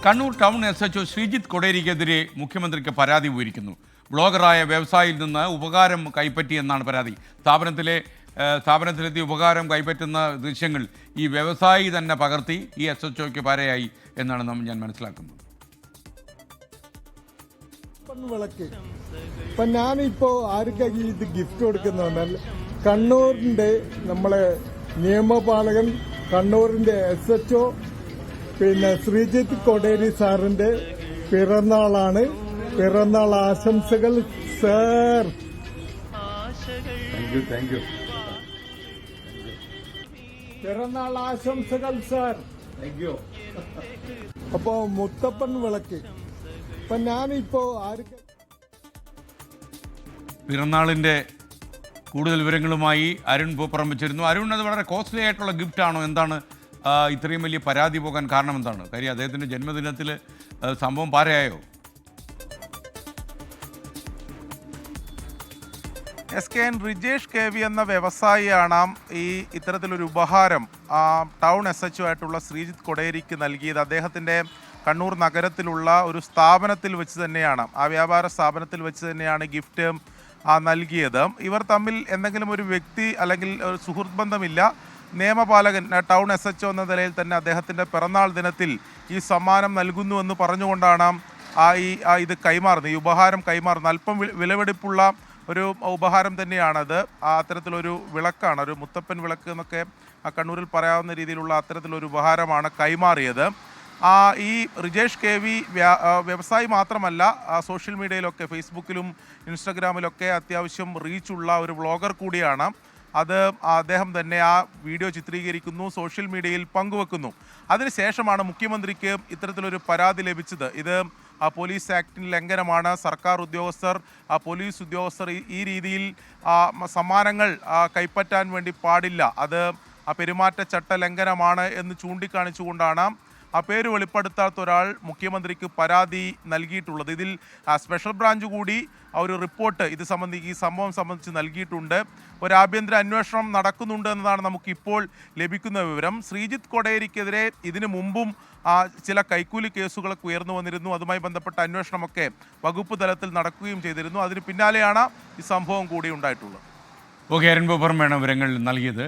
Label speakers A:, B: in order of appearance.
A: Kannur town SHO Sreejith കൊടേരിക്കെതിരെ മുഖ്യമന്ത്രിക്ക് പരാതി ഉയർന്നു. ബ്ലോഗറായ വ്യവസായിയിൽ നിന്ന് ഉപകാരം കൈപ്പറ്റിയെന്നാണ് പരാതി. സ്ഥാപനത്തിലെത്തി ഉപകാരം കൈപ്പറ്റുന്ന ദൃശ്യങ്ങൾ ഈ വ്യവസായി തന്നെ പകർത്തി ഈ SHOയ്ക്ക് പാരയായി എന്നാണ് ഞാൻ മനസ്സിലാക്കുന്നത്.
B: ഇപ്പം ഞാനിപ്പോൾ ആർക്കായി ഇത് ഗിഫ്റ്റ് കൊടുക്കുന്നതെന്നാൽ കണ്ണൂരിൻ്റെ നമ്മളെ നിയമപാലകൻ കണ്ണൂരിൻ്റെ SHO പിന്നെ ശ്രീജിത്ത് കൊടേരി സാറിന്റെ പിറന്നാളാണ്. പിറന്നാൾ ആശംസകൾ സാർ.
A: Thank you.
B: പിറന്നാൾ ആശംസകൾ സാർ. അപ്പോ മുത്തപ്പൻ വിളക്ക്. അപ്പൊ ഞാനിപ്പോ
A: പിറന്നാളിന്റെ കൂടുതൽ വിവരങ്ങളുമായി അരുൺ പൂപ്പറമ്പ് ചേരുന്നു. അരുൺ, അത് വളരെ കോസ്റ്റ്ലി ആയിട്ടുള്ള ഗിഫ്റ്റ് ആണോ? എന്താണ് ഇത്രയും വലിയ പരാതി പോകാൻ കാരണം എന്താണ്? കാര്യം അദ്ദേഹത്തിൻ്റെ ജന്മദിനത്തിൽ സംഭവം പാരയായോ?
C: SKN റിജേഷ് KV എന്ന വ്യവസായിയാണ് ഇത്തരത്തിലൊരു ഉപഹാരം ടൗൺ SHO ആയിട്ടുള്ള ശ്രീജിത്ത് കൊടേരിക്ക് നൽകിയത്. അദ്ദേഹത്തിൻ്റെ കണ്ണൂർ നഗരത്തിലുള്ള ഒരു സ്ഥാപനത്തിൽ വെച്ച് തന്നെയാണ്, ആ വ്യാപാര സ്ഥാപനത്തിൽ വെച്ച് തന്നെയാണ് ഗിഫ്റ്റ് നൽകിയത്. ഇവർ തമ്മിൽ എന്തെങ്കിലും ഒരു വ്യക്തി അല്ലെങ്കിൽ ഒരു സുഹൃത്ത് ബന്ധമില്ല. നിയമപാലകൻ ടൗൺ SHO എന്ന നിലയിൽ തന്നെ അദ്ദേഹത്തിൻ്റെ പിറന്നാൾ ദിനത്തിൽ ഈ സമ്മാനം നൽകുന്നുവെന്ന് പറഞ്ഞുകൊണ്ടാണ് ഇത് കൈമാറുന്നത്, ഈ ഉപഹാരം കൈമാറുന്നത്. അല്പം വിലപിടിപ്പുള്ള ഒരു ഉപഹാരം തന്നെയാണത്. അത്തരത്തിലൊരു വിളക്കാണ്, ഒരു മുത്തപ്പൻ വിളക്ക് എന്നൊക്കെ കണ്ണൂരിൽ പറയാവുന്ന രീതിയിലുള്ള അത്തരത്തിലൊരു ഉപഹാരമാണ് കൈമാറിയത്. ഈ റിജേഷ് KV വ്യവസായി മാത്രമല്ല, സോഷ്യൽ മീഡിയയിലൊക്കെ ഫേസ്ബുക്കിലും ഇൻസ്റ്റഗ്രാമിലൊക്കെ അത്യാവശ്യം റീച്ചുള്ള ഒരു വ്ളോഗർ കൂടിയാണ്. അദ്ദേഹം തന്നെ ആ വീഡിയോ ചിത്രീകരിക്കുന്നു, സോഷ്യൽ മീഡിയയിൽ പങ്കുവെക്കുന്നു. അതിനുശേഷമാണ് മുഖ്യമന്ത്രിക്ക് ഇത്തരത്തിലൊരു പരാതി ലഭിച്ചത്. ഇത് പോലീസ് ആക്ടിന് ലംഘനമാണ്, സർക്കാർ ഉദ്യോഗസ്ഥർ, പോലീസ് ഉദ്യോഗസ്ഥർ ഈ രീതിയിൽ സമ്മാനങ്ങൾ കൈപ്പറ്റാൻ വേണ്ടി പാടില്ല, അത് പെരുമാറ്റച്ചട്ട ലംഘനമാണ് എന്ന് ചൂണ്ടിക്കാണിച്ചുകൊണ്ടാണ് പേര് വെളിപ്പെടുത്താത്ത ഒരാൾ മുഖ്യമന്ത്രിക്ക് പരാതി നൽകിയിട്ടുള്ളത്. ഇതിൽ സ്പെഷ്യൽ ബ്രാഞ്ച് കൂടി ഒരു റിപ്പോർട്ട് ഈ സംഭവം സംബന്ധിച്ച് നൽകിയിട്ടുണ്ട്. ഒരു ആഭ്യന്തര അന്വേഷണം നടക്കുന്നുണ്ട് എന്നതാണ് നമുക്കിപ്പോൾ ലഭിക്കുന്ന വിവരം. ശ്രീജിത്ത് കൊടേരിക്കെതിരെ ഇതിനു മുമ്പും ചില കൈക്കൂലി കേസുകളൊക്കെ ഉയർന്നു വന്നിരുന്നു. അതുമായി ബന്ധപ്പെട്ട അന്വേഷണമൊക്കെ വകുപ്പ് തലത്തിൽ നടക്കുകയും ചെയ്തിരുന്നു. അതിന് പിന്നാലെയാണ് ഈ സംഭവം കൂടി ഉണ്ടായിട്ടുള്ളത്.
A: അരുൺ പൂപ്പറമ്പാണ് വിവരങ്ങൾ നൽകിയത്.